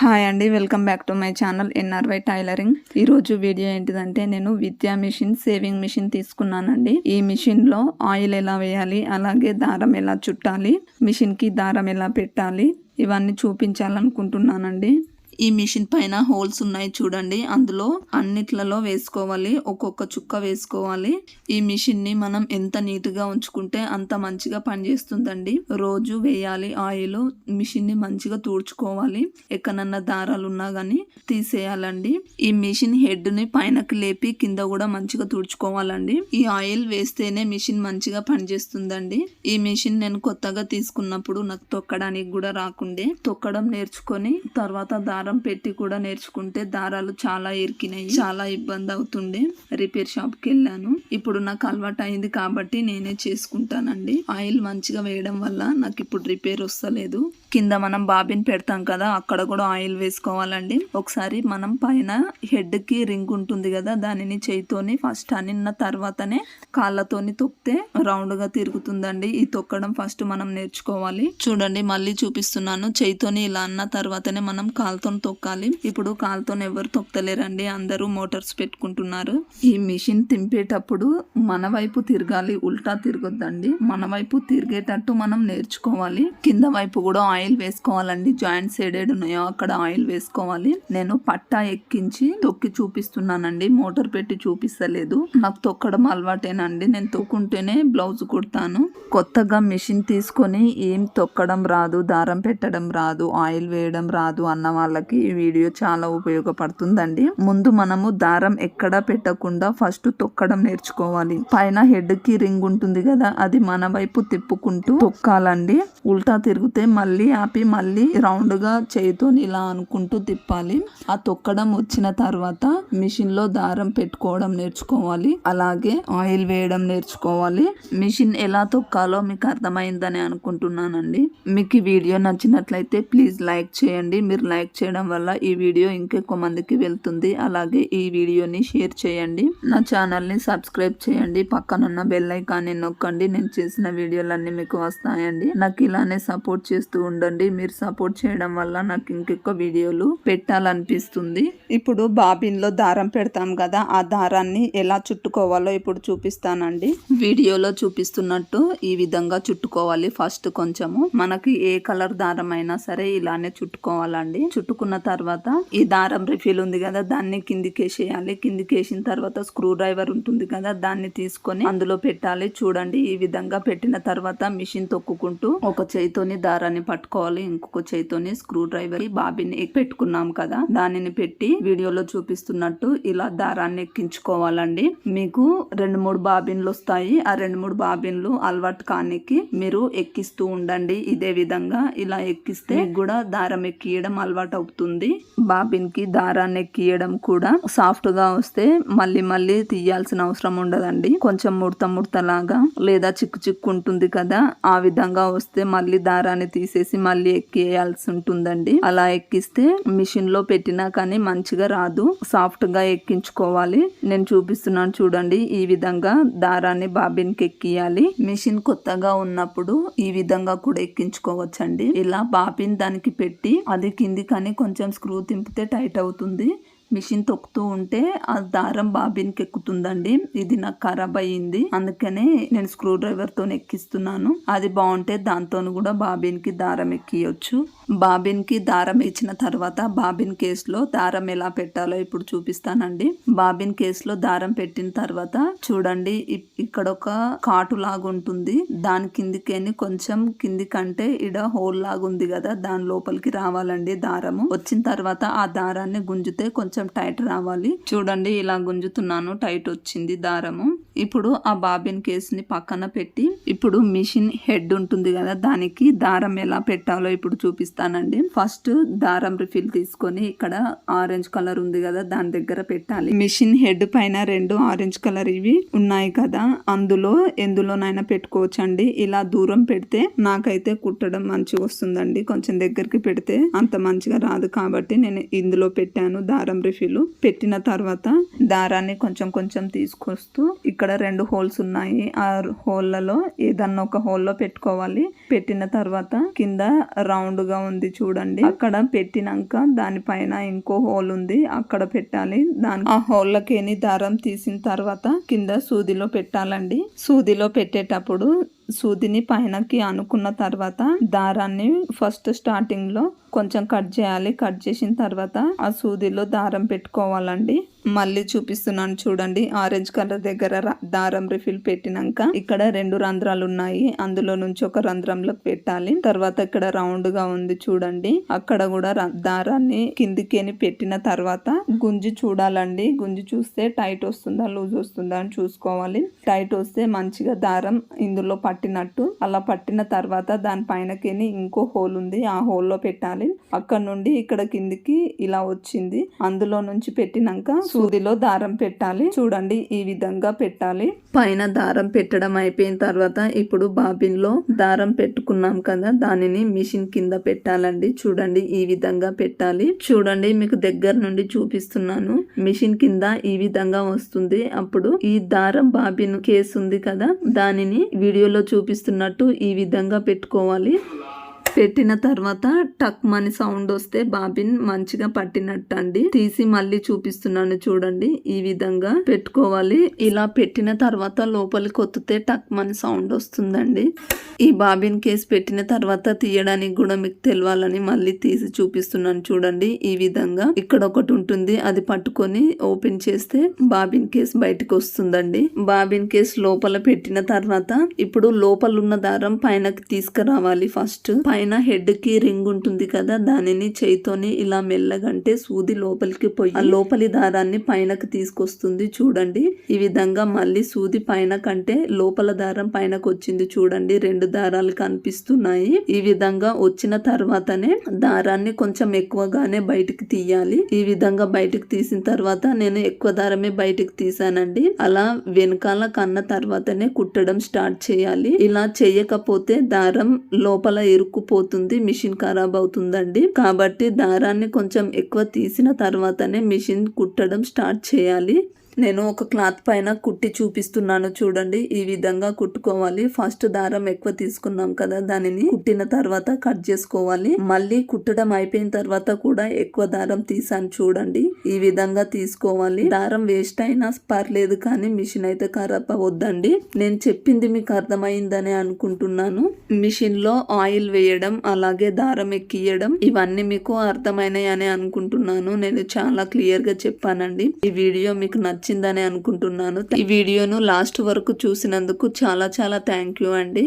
Hi అండి, welcome back to my channel ఎన్ఆర్వై tailoring. ఈ రోజు వీడియో ఏంటిదంటే నేను విద్యా మిషన్ సేవింగ్ మిషన్ తీసుకున్నానండి. ఈ మిషన్ లో ఆయిల్ ఎలా వేయాలి, అలాగే దారం ఎలా చుట్టాలి, మిషన్ కి దారం ఎలా పెట్టాలి, ఇవన్నీ చూపించాలనుకుంటున్నానండి. ఈ మిషన్ పైన హోల్స్ ఉన్నాయి చూడండి, అందులో అన్నిట్లలో వేసుకోవాలి, ఒక్కొక్క చుక్క వేసుకోవాలి. ఈ మిషన్ ని మనం ఎంత నీట్ గా ఉంచుకుంటే అంత మంచిగా పనిచేస్తుందండి. రోజు వేయాలి ఆయిల్, మిషన్ ని మంచిగా తుడుచుకోవాలి, ఎక్కడన్నా దారాలు ఉన్నా గానీ తీసేయాలండి. ఈ మిషన్ హెడ్ ని పైనకి లేపి కింద కూడా మంచిగా తుడుచుకోవాలండి. ఈ ఆయిల్ వేస్తేనే మిషన్ మంచిగా పనిచేస్తుందండి. ఈ మిషన్ నేను కొత్తగా తీసుకున్నప్పుడు నాకు తొక్కడానికి కూడా రాకుండే, తొక్కడం నేర్చుకొని తర్వాత దారం పెట్టి కూడా నేర్చుకుంటే దారాలు చాలా ఇరికినాయి, చాలా ఇబ్బంది అవుతుండే. రిపేర్ షాప్ కి వెళ్ళాను. ఇప్పుడు నాకు అలవాటు అయింది కాబట్టి నేనే చేసుకుంటానండి. ఆయిల్ మంచిగా వేయడం వల్ల నాకు ఇప్పుడు రిపేర్ వస్తలేదు. కింద మనం బాబిన్ పెడతాం కదా, అక్కడ కూడా ఆయిల్ వేసుకోవాలండి. ఒకసారి మనం పైన హెడ్ కి రింగ్ ఉంటుంది కదా, దానిని చేయితోని ఫస్ట్ అనిన్న తర్వాతనే కాళ్ళతోని తొక్కితే రౌండ్ గా తిరుగుతుందండి. ఈ తొక్కడం ఫస్ట్ మనం నేర్చుకోవాలి. చూడండి మళ్ళీ చూపిస్తున్నాను. చేయితోని ఇలా అన్న తర్వాతనే మనం కాలుతో తొక్కాలి. ఇప్పుడు కాలుతో ఎవరు తొక్కలేరండి, అందరూ మోటార్స్ పెట్టుకుంటున్నారు. ఈ మిషన్ తింపేటప్పుడు మన వైపు తిరగాలి, ఉల్టా తిరగొద్దండి. మన వైపు తిరిగేటట్టు మనం నేర్చుకోవాలి. కింద వైపు కూడా ఆయిల్ వేసుకోవాలండి. జాయింట్స్ ఏడేడు ఉన్నాయో అక్కడ ఆయిల్ వేసుకోవాలి. నేను పట్టా ఎక్కించి తొక్కి చూపిస్తున్నానండి, మోటార్ పెట్టి చూపిస్తలేదు. నాకు తొక్కడం అలవాటేనండి, నేను తొక్కుంటేనే బ్లౌజ్ కుడతాను. కొత్తగా మిషన్ తీసుకొని ఏం తొక్కడం రాదు, దారం పెట్టడం రాదు, ఆయిల్ వేయడం రాదు అన్న వాళ్ళకి ఈ వీడియో చాలా ఉపయోగపడుతుందండి. ముందు మనము దారం ఎక్కడా పెట్టకుండా ఫస్ట్ తొక్కడం నేర్చుకోవాలి. పైన హెడ్ కి రింగ్ ఉంటుంది కదా, అది మన వైపు తిప్పుకుంటూ తొక్కాలండి. ఉల్టా తిరిగితే మళ్ళీ ఆపి మళ్ళీ రౌండ్ గా చేయితో ఇలా అనుకుంటూ తిప్పాలి. ఆ తొక్కడం వచ్చిన తర్వాత మిషన్ లో దారం పెట్టుకోవడం నేర్చుకోవాలి, అలాగే ఆయిల్ వేయడం నేర్చుకోవాలి. మిషన్ ఎలా తొక్కాలో మీకు అర్థమైందని అనుకుంటున్నానండి. మీకు ఈ వీడియో నచ్చినట్లయితే ప్లీజ్ లైక్ చేయండి. మీరు లైక్ చేయడం వల్ల ఈ వీడియో ఇంకెక్కువ మందికి వెళ్తుంది. అలాగే ఈ వీడియోని షేర్ చేయండి. నా ఛానల్ ని సబ్స్క్రైబ్ చేయండి. పక్కనున్న బెల్ ఐకాన్ ని నొక్కండి. నేను చేసిన వీడియోలన్నీ మీకు వస్తాయండి. నాకు ఇలానే సపోర్ట్ చేస్తూ ఉండండి. మీరు సపోర్ట్ చేయడం వల్ల నాకు ఇంకెక్కువ వీడియోలు పెట్టాలనిపిస్తుంది. ఇప్పుడు బాబిన్ లో దారం పెడతాం కదా, ఆ దారాన్ని ఎలా చుట్టుకోవాలో ఇప్పుడు చూపిస్తానండి. వీడియోలో చూపిస్తున్నట్టు ఈ విధంగా చుట్టుకోవాలి. ఫస్ట్ కొంచెము మనకి ఏ కలర్ దారం అయినా సరే ఇలానే చుట్టుకోవాలండి. చుట్టుకున్న తర్వాత ఈ దారం రిఫిల్ ఉంది కదా, దాన్ని కిందికేసేయాలి. కిందికేసిన తర్వాత స్క్రూ డ్రైవర్ ఉంటుంది కదా, దాన్ని తీసుకొని అందులో పెట్టాలి. చూడండి ఈ విధంగా పెట్టిన తర్వాత మిషన్ తొక్కుకుంటూ ఒక చేయితోని దారాన్ని పట్టుకోవాలి, ఇంకొక చేయితోని స్క్రూ డ్రైవర్ బాబిన్ పెట్టుకున్నాం కదా దానిని పెట్టి వీడియోలో చూపిస్తున్నట్టు ఇలా దారాన్ని ఎక్కించుకోవాలండి. మీకు 2-3 బాబిన్లు వస్తాయి. ఆ 2-3 బాబిన్లు అలవాటు కానికి మీరు ఎక్కిస్తూ ఉండండి. ఇదే విధంగా ఇలా ఎక్కిస్తే కూడా దారం ఎక్కియడం అలవాటు అవుతుంది. బాబిన్ కి దారాన్ని ఎక్కియడం కూడా సాఫ్ట్ గా వస్తే మళ్ళీ తీయాల్సిన అవసరం ఉండదండి. కొంచెం ముడత లాగా లేదా చిక్కు ఉంటుంది కదా, ఆ విధంగా వస్తే మళ్ళీ దారాన్ని తీసేసి మళ్ళీ ఎక్కియాల్సి ఉంటుందండి. అలా ఎక్కిస్తే మిషన్ లో పెట్టినా కానీ మంచిగా రాదు. సాఫ్ట్ గా ఎక్కించుకోవాలి. నేను చూపిస్తున్నాను చూడండి, ఈ విధంగా దారాన్ని బాబిన్ కి ఎక్కియాలి. మిషన్ కొత్తగా ఉన్నప్పుడు ఈ విధంగా కూడా ఎక్కించుకోవచ్చండి. ఇలా బాబిన్ దానికి పెట్టి అది కింది కానీ కొంచెం స్క్రూ తింపితే టైట్ అవుతుంది. మిషన్ తొక్కుతూ ఉంటే ఆ దారం బాబిన్కి ఎక్కుతుందండి. ఇది నాకు ఖరాబ్ అయ్యింది, అందుకనే నేను స్క్రూ డ్రైవర్ తో ఎక్కిస్తున్నాను. అది బాగుంటే దాంతో కూడా బాబిన్ కి దారం ఎక్కియొచ్చు. బాబిన్ కి దారం ఇచ్చిన తర్వాత బాబిన్ కేస్ లో దారం ఎలా పెట్టాలో ఇప్పుడు చూపిస్తానండి. బాబిన్ కేస్ లో దారం పెట్టిన తర్వాత చూడండి, ఇక్కడ ఒక కాటు లాగా ఉంటుంది. దాని కిందికేని కొంచెం కింది కంటే ఇడ హోల్ లాగా ఉంది కదా, దాని లోపలికి రావాలండి దారము. వచ్చిన తర్వాత ఆ దారాన్ని గుంజితే కొంచెం టైట్ రావాలి. చూడండి ఇలా గుంజుతున్నాను, టైట్ వచ్చింది దారము. ఇప్పుడు ఆ బాబిన్ కేస్ ని పక్కన పెట్టి ఇప్పుడు మిషన్ హెడ్ ఉంటుంది కదా, దానికి దారం ఎలా పెట్టాలో ఇప్పుడు చూపిస్తానండి. ఫస్ట్ దారం రిఫిల్ తీసుకొని ఇక్కడ ఆరెంజ్ కలర్ ఉంది కదా దాని దగ్గర పెట్టాలి. మిషన్ హెడ్ పైన 2 ఆరెంజ్ కలర్ ఇవి ఉన్నాయి కదా, అందులో ఎందులోనైనా పెట్టుకోవచ్చండి. ఇలా దూరం పెడితే నాకైతే కుట్టడం మంచిగా వస్తుందండి. కొంచెం దగ్గరికి పెడితే అంత మంచిగా రాదు కాబట్టి నేను ఇందులో పెట్టాను దారం రిఫిల్. పెట్టిన తర్వాత దారాన్ని కొంచెం తీసుకొస్తూ ఇక్కడ 2 హోల్స్ ఉన్నాయి. ఆ హోల్లలో ఏదన్నా ఒక హోల్లో పెట్టుకోవాలి. పెట్టిన తర్వాత కింద రౌండ్ గా ఉంది చూడండి, అక్కడ పెట్టినాక దానిపైన ఇంకో హోల్ ఉంది, అక్కడ పెట్టాలి. ఆ హోల్లకేని దారం తీసిన తర్వాత కింద సూదిలో పెట్టాలండి. సూదిలో పెట్టేటప్పుడు సూదిని పైనకి అనుకున్న తర్వాత దారాన్ని ఫస్ట్ స్టార్టింగ్ లో కొంచెం కట్ చేయాలి. కట్ చేసిన తర్వాత ఆ సూదిలో దారం పెట్టుకోవాలండి. మళ్ళీ చూపిస్తున్నాను చూడండి. ఆరెంజ్ కలర్ దగ్గర దారం రిఫిల్ పెట్టినాక ఇక్కడ 2 రంధ్రాలు ఉన్నాయి, అందులో నుంచి ఒక రంధ్రంలోకి పెట్టాలి. తర్వాత ఇక్కడ రౌండ్ గా ఉంది చూడండి, అక్కడ కూడా దారాన్ని కిందికేని పెట్టిన తర్వాత గుంజి చూడాలండి. గుంజి చూస్తే టైట్ వస్తుందా లూజ్ వస్తుందా అని చూసుకోవాలి. టైట్ వస్తే మంచిగా దారం ఇందులో పట్టినట్టు. అలా పట్టిన తర్వాత దాని పైనకేని ఇంకో హోల్ ఉంది, ఆ హోల్లో పెట్టాలి. అక్కడ నుండి ఇక్కడ కిందికి ఇలా వచ్చింది, అందులో నుంచి పెట్టినాక సూదిలో దారం పెట్టాలి. చూడండి ఈ విధంగా పెట్టాలి. పైన దారం పెట్టడం అయిపోయిన తర్వాత ఇప్పుడు బాబిన్ లో దారం పెట్టుకున్నాం కదా, దానిని మిషన్ కింద పెట్టాలండి. చూడండి ఈ విధంగా పెట్టాలి. చూడండి మీకు దగ్గర నుండి చూపిస్తున్నాను. మిషన్ కింద ఈ విధంగా వస్తుంది. అప్పుడు ఈ దారం బాబిన్ కేసు ఉంది కదా, దానిని వీడియోలో చూపిస్తున్నట్టు ఈ విధంగా పెట్టుకోవాలి. పెట్టిన తర్వాత టక్ మని సౌండ్ వస్తే బాబిన్ మంచిగా పట్టినట్టు అండి. తీసి మళ్ళీ చూపిస్తున్నాను చూడండి, ఈ విధంగా పెట్టుకోవాలి. ఇలా పెట్టిన తర్వాత లోపలికి ఒత్తితే టక్ మని సౌండ్ వస్తుందండి. ఈ బాబిన్ కేసు పెట్టిన తర్వాత తీయడానికి కూడా మీకు తెలవాలని మళ్ళీ తీసి చూపిస్తున్నాను చూడండి. ఈ విధంగా ఇక్కడ ఒకటి ఉంటుంది, అది పట్టుకొని ఓపెన్ చేస్తే బాబిన్ కేసు బయటకు వస్తుందండి. బాబిన్ కేసు లోపల పెట్టిన తర్వాత ఇప్పుడు లోపల ఉన్న దారం పైనకి తీసుకురావాలి. ఫస్ట్ పైన హెడ్ కి రింగ్ ఉంటుంది కదా, దానిని చేయితోని ఇలా మెల్లగంటే సూది లోపలికి పోయి ఆ లోపలి దారాన్ని పైనకి తీసుకొస్తుంది చూడండి. ఈ విధంగా మళ్ళీ సూది పైన కంటే లోపల దారం పైనకు వచ్చింది చూడండి. 2 దారాలు కనిపిస్తున్నాయి. ఈ విధంగా వచ్చిన తర్వాతనే దారాన్ని కొంచెం ఎక్కువగానే బయటికి తీయాలి. ఈ విధంగా బయటికి తీసిన తర్వాత నేను ఎక్కువ దారమే బయటికి తీసానండి. అలా వెనకాల కన్న తర్వాతనే కుట్టడం స్టార్ట్ చేయాలి. ఇలా చేయకపోతే దారం లోపల ఇరుక్కుపోతుంది, మిషన్ ఖరాబ్ అవుతుందండి. కాబట్టి దారాన్ని కొంచెం ఎక్కువ తీసిన తర్వాతనే మిషన్ కుట్టడం స్టార్ట్ చేయాలి. నేను ఒక క్లాత్ పైన కుట్టి చూపిస్తున్నాను చూడండి. ఈ విధంగా కుట్టుకోవాలి. ఫస్ట్ దారం ఎక్కువ తీసుకున్నాం కదా, దానిని కుట్టిన తర్వాత కట్ చేసుకోవాలి. మళ్ళీ కుట్టడం అయిపోయిన తర్వాత కూడా ఎక్కువ దారం తీసాను చూడండి. ఈ విధంగా తీసుకోవాలి. దారం వేస్ట్ అయినా పర్లేదు కానీ మిషన్ అయితే ఖరాబ్ అవ్వద్దండి. నేను చెప్పింది మీకు అర్థమైందని అనుకుంటున్నాను. మిషన్ లో ఆయిల్ వేయడం అలాగే దారం ఎక్కియడం ఇవన్నీ మీకు అర్థమైనాయని అనుకుంటున్నాను. నేను చాలా క్లియర్ గా చెప్పానండి. ఈ వీడియో మీకు నచ్చిందని అనుకుంటున్నాను. ఈ వీడియోను లాస్ట్ వరకు చూసినందుకు చాలా థ్యాంక్ యూ అండి.